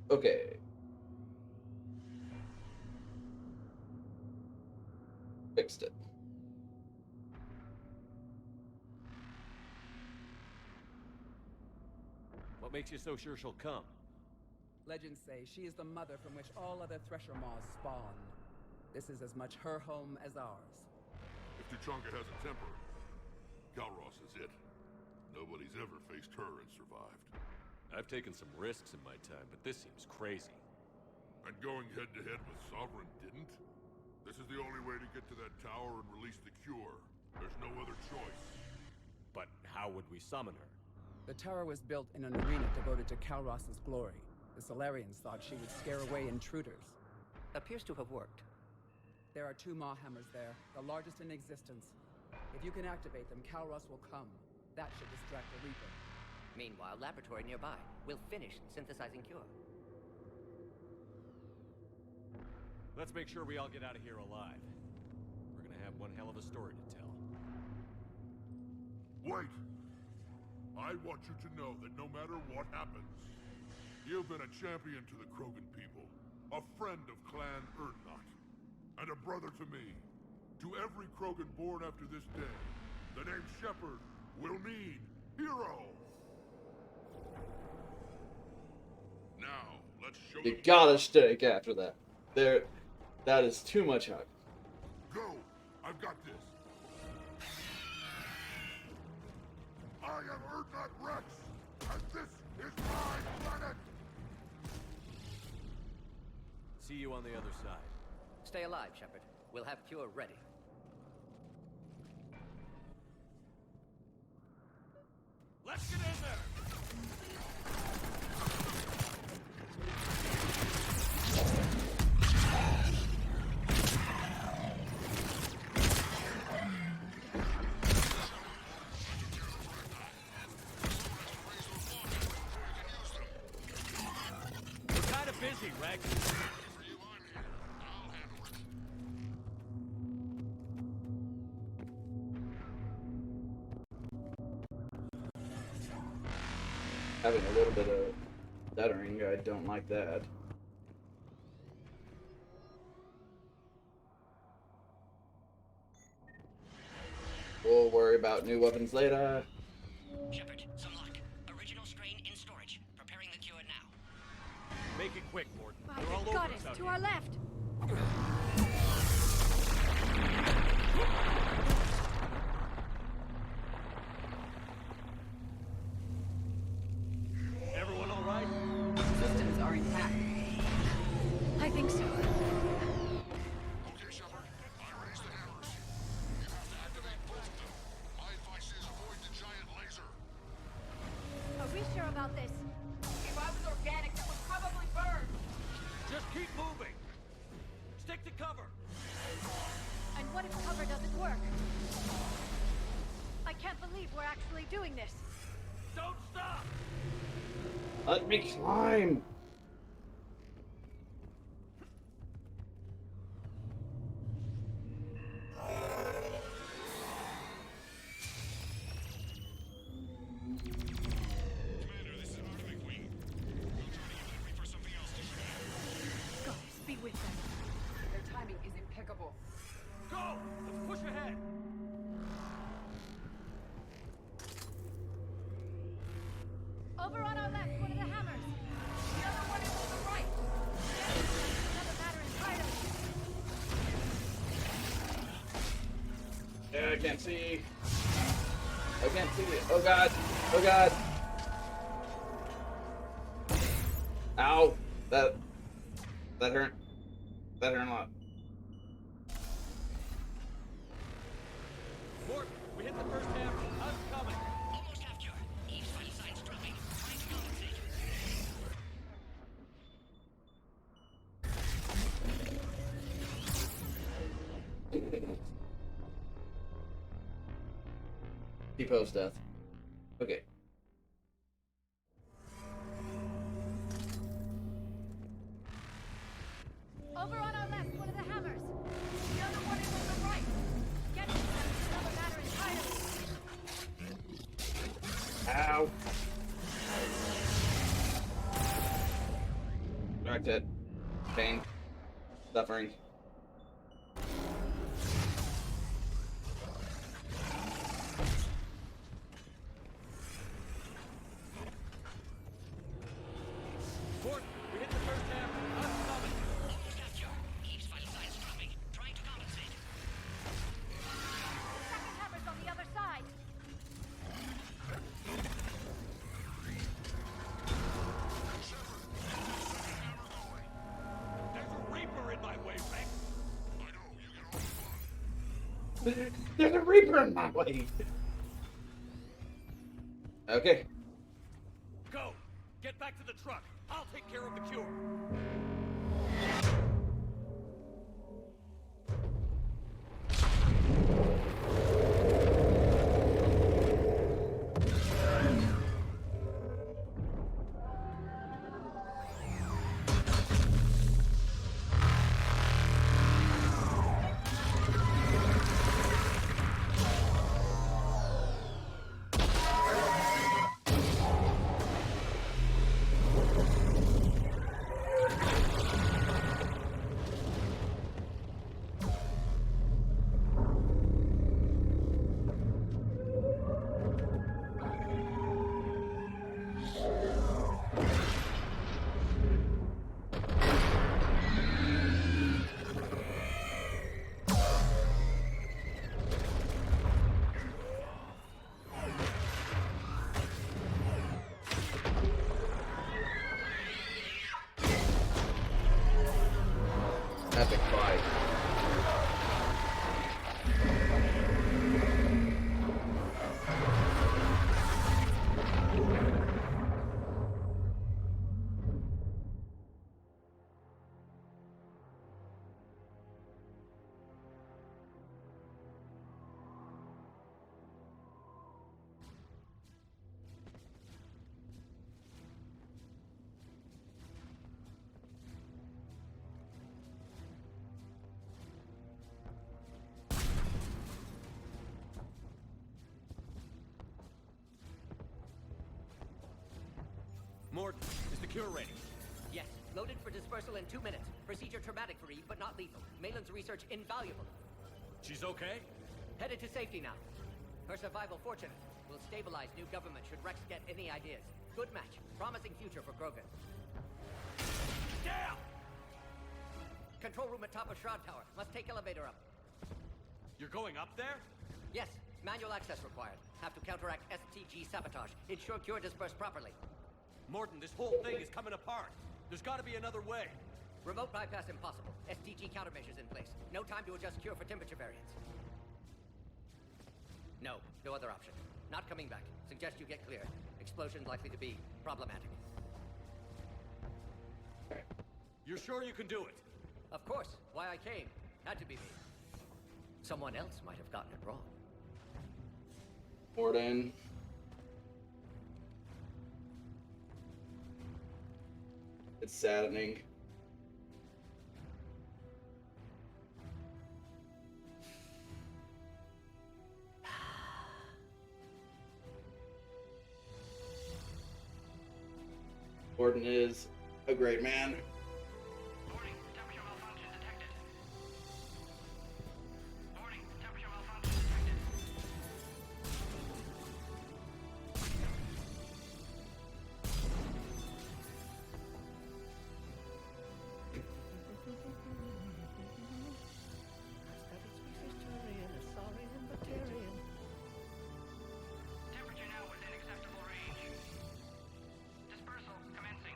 okay. Fixed it. What makes you so sure she'll come? Legends say she is the mother from which all other Thresher Maws spawn. This is as much her home as ours. If Tuchanka has a temper, Calros is it. Nobody's ever faced her and survived. I've taken some risks in my time, but this seems crazy. And going head-to-head with Sovereign didn't? This is the only way to get to that tower and release the cure. There's no other choice. But how would we summon her? The tower was built in an arena devoted to Calros' glory. The Solarians thought she would scare away intruders. Appears to have worked. There are 2 Maw hammers there, the largest in existence. If you can activate them, Calros will come. That should distract the Reaper. Meanwhile, laboratory nearby. We'll finish synthesizing cure. Let's make sure we all get out of here alive. We're gonna have one hell of a story to tell. Wait! I want you to know that no matter what happens, you've been a champion to the Krogan people, a friend of Clan Erdnot, and a brother to me. To every Krogan born after this day, the name Shepard will mean hero! Now, let's show You them. gotta stick after that. That is too much hug. Go! I've got this! I am Erdnot Rex, and this is my planet! See you on the other side. Stay alive, Shepard. We'll have cure ready. Let's get in there! We're kind of busy, Rex. Having a little bit of stuttering, I don't like that. We'll worry about new weapons later. Shepard, Sunlock. Original strain in storage. Preparing the cure now. Make it quick, Morton. By They're all the over goddess, us out to here. our left! Everyone all right? Systems are intact. I think so. Okay, Shepard. I raised the hammers. You have to activate both of them. My advice is avoid the giant laser. Are we sure about this? If I was organic, it would probably burn. Just keep moving. Stick to cover. And what if cover doesn't work? I can't believe we're actually doing this. Don't stop! Let me climb! Commander, this is Artemis Wing. We'll try to give that Reaper something else to shoot at. Goddess, be with them. Their timing is impeccable. Go! Let's push ahead! Over on our left, one of the hammers. The other one is on the right. Another matter entirely. Yeah, I can't see. I can't see it. Oh god. Oh god. Ow. That hurt. That hurt a lot. Morton, we hit the first hammer. I'm coming. Almost have cure. Eve's vital signs dropping. Trying to compensate. Depot's death. Okay. Over on our left, one of the hammers. The other one is on the right. Getting to them is another matter entirely. Ow. Direct it. Pain. Suffering. Morton, we hit the first hammer. I'm coming. Almost have cure. Eve's vital signs dropping. Trying to compensate. The second hammer's on the other side. There's a Reaper in my way, Rex. I know, you get all the fun. There's a Reaper in my way. Okay. Go! Get back to the truck. I'll take care of the cure. Epic fight. Morton, is the cure ready? Yes, loaded for dispersal in 2 minutes. Procedure traumatic for Eve, but not lethal. Malin's research invaluable. She's okay? Headed to safety now. Her survival fortunate. Will stabilize new government should Rex get any ideas. Good match. Promising future for Krogan. Damn! Control room at top of Shroud Tower. Must take elevator up. You're going up there? Yes, manual access required. Have to counteract STG sabotage. Ensure cure dispersed properly. Morton, this whole thing is coming apart. There's got to be another way. Remote bypass impossible. STG countermeasures in place. No time to adjust cure for temperature variance. No other option. Not coming back. Suggest you get clear. Explosion's likely to be problematic. You're sure you can do it? Of course. Why I came. Had to be me. Someone else might have gotten it wrong. Morden. It's saddening. Gordon is a great man. Warning, temperature malfunction detected. Warning, temperature malfunction detected. Temperature now within acceptable range. Dispersal commencing.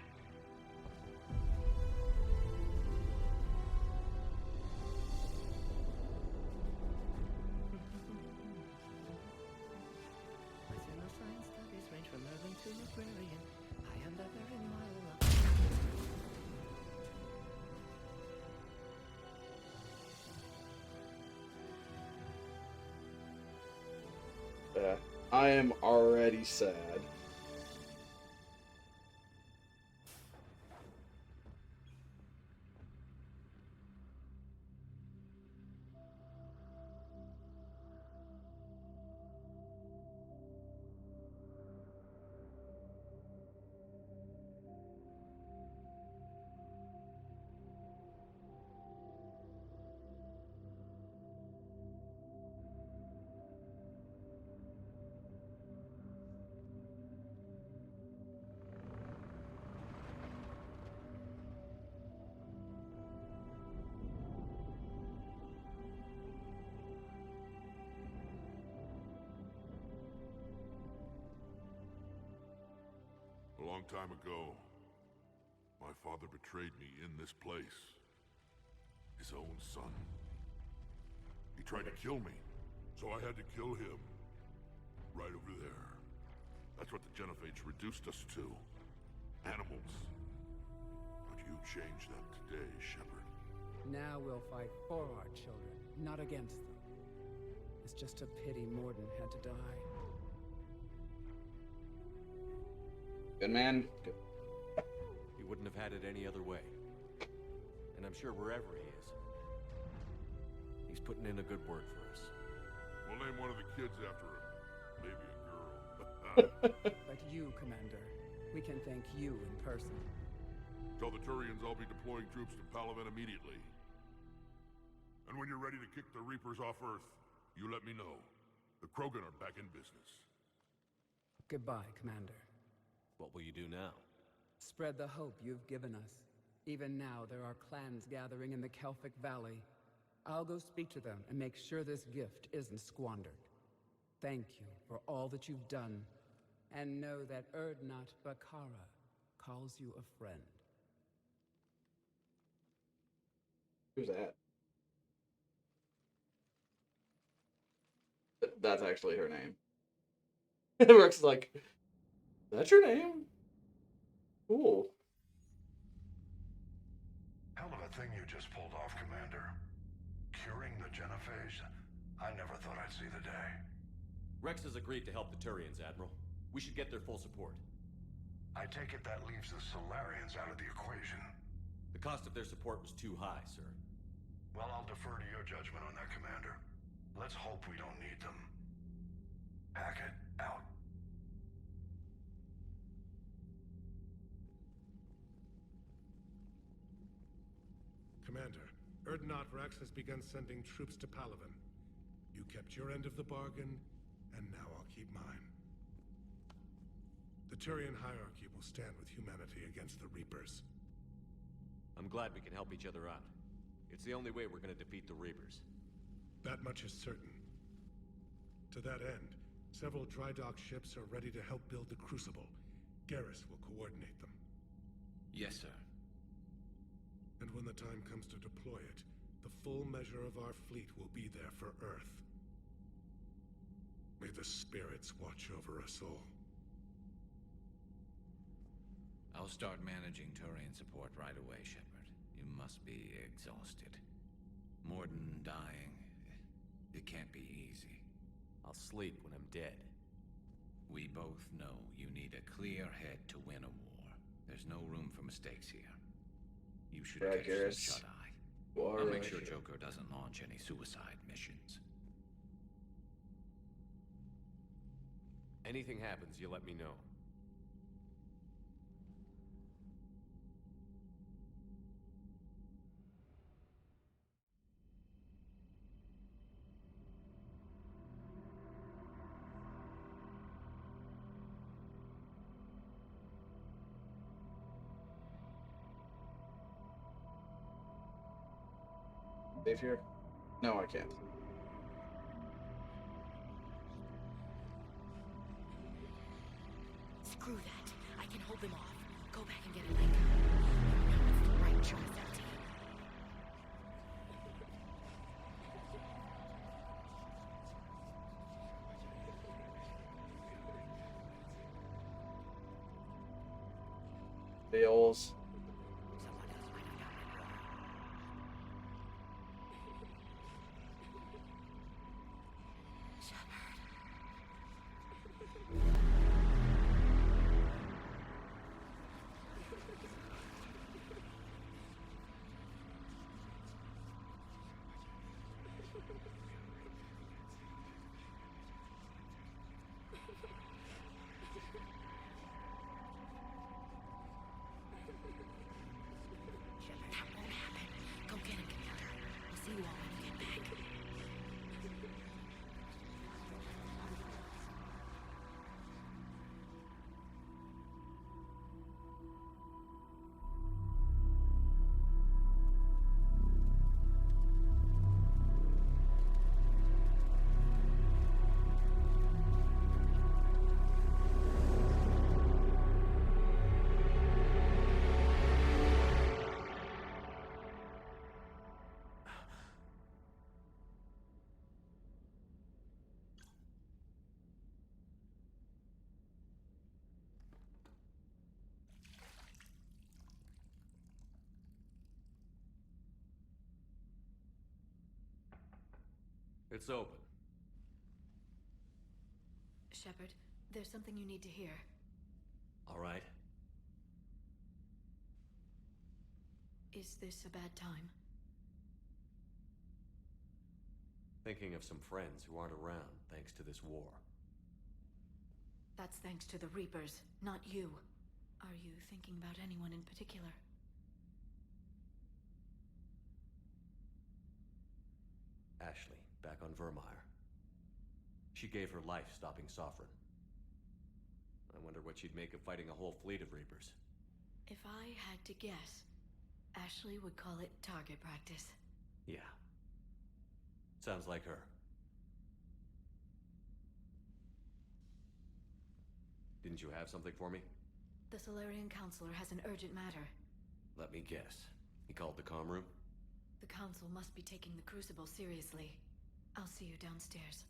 Science studies range from urban to agrarian. I am the very model I am already sad. A long time ago, my father betrayed me in this place. His own son. He tried to kill me, so I had to kill him. Right over there. That's what the Genophage reduced us to. Animals. But you changed that today, Shepard. Now we'll fight for our children, not against them. It's just a pity Morden had to die. Good man. Good. He wouldn't have had it any other way. And I'm sure wherever he is, he's putting in a good word for us. We'll name one of the kids after him. Maybe a girl. But you, Commander, we can thank you in person. Tell the Turians I'll be deploying troops to Palaven immediately. And when you're ready to kick the Reapers off Earth, you let me know. The Krogan are back in business. Goodbye, Commander. What will you do now? Spread the hope you've given us. Even now, there are clans gathering in the Kelphic Valley. I'll go speak to them and make sure this gift isn't squandered. Thank you for all that you've done, and know that Erdnot Bakara calls you a friend. Who's that? That's actually her name. Rex is like, that's your name? Cool. Hell of a thing you just pulled off, Commander. Curing the Genophage? I never thought I'd see the day. Rex has agreed to help the Turians, Admiral. We should get their full support. I take it that leaves the Solarians out of the equation. The cost of their support was too high, sir. Well, I'll defer to your judgment on that, Commander. Let's hope we don't need them. Hackett, out. Commander, Erdnot Rex has begun sending troops to Palaven. You kept your end of the bargain, and now I'll keep mine. The Turian hierarchy will stand with humanity against the Reapers. I'm glad we can help each other out. It's the only way we're gonna defeat the Reapers. That much is certain. To that end, several dry dock ships are ready to help build the Crucible. Garrus will coordinate them. Yes, sir. And when the time comes to deploy it, the full measure of our fleet will be there for Earth. May the spirits watch over us all. I'll start managing Turian support right away, Shepard. You must be exhausted. Morden dying, it can't be easy. I'll sleep when I'm dead. We both know you need a clear head to win a war. There's no room for mistakes here. You should catch some shut-eye. I'll make sure Joker doesn't launch any suicide missions. Anything happens, you let me know. Save here? No, I can't. Screw that. I can hold them off. Go back and get a leg up. Now it's the right choice, LT. Bills. It's open. Shepard, there's something you need to hear. All right. Is this a bad time? Thinking of some friends who aren't around thanks to this war. That's thanks to the Reapers, not you. Are you thinking about anyone in particular? Ashley, back on Vermeer. She gave her life stopping Sovereign. I wonder what she'd make of fighting a whole fleet of Reapers. If I had to guess, Ashley would call it target practice. Yeah. Sounds like her. Didn't you have something for me? The Solarian Counselor has an urgent matter. Let me guess. He called the comm room? The Council must be taking the Crucible seriously. I'll see you downstairs.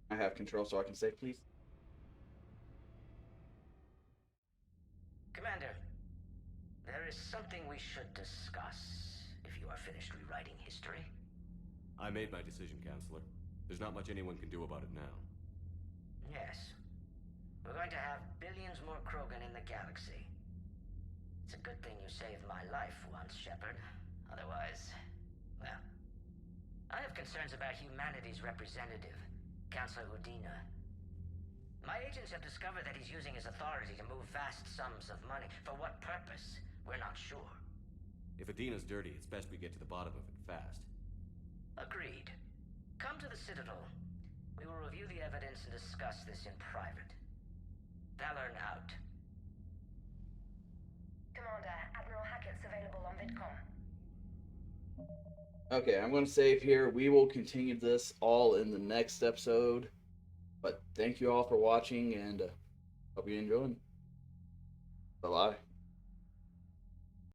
I have control so I can say, please. Commander, there is something we should discuss if you are finished rewriting history. I made my decision, Counselor. There's not much anyone can do about it now. Yes. We're going to have billions more Krogan in the galaxy. It's a good thing you saved my life once, Shepard. Otherwise, well... I have concerns about humanity's representative, Councilor Udina. My agents have discovered that he's using his authority to move vast sums of money. For what purpose? We're not sure. If Adina's dirty, it's best we get to the bottom of it fast. Agreed. Come to the Citadel. We will review the evidence and discuss this in private. Valorn out. Commander, Admiral Hackett's available on VidCom. Okay, I'm going to save here. We will continue this all in the next episode. But thank you all for watching, and hope you enjoyed. Bye-bye.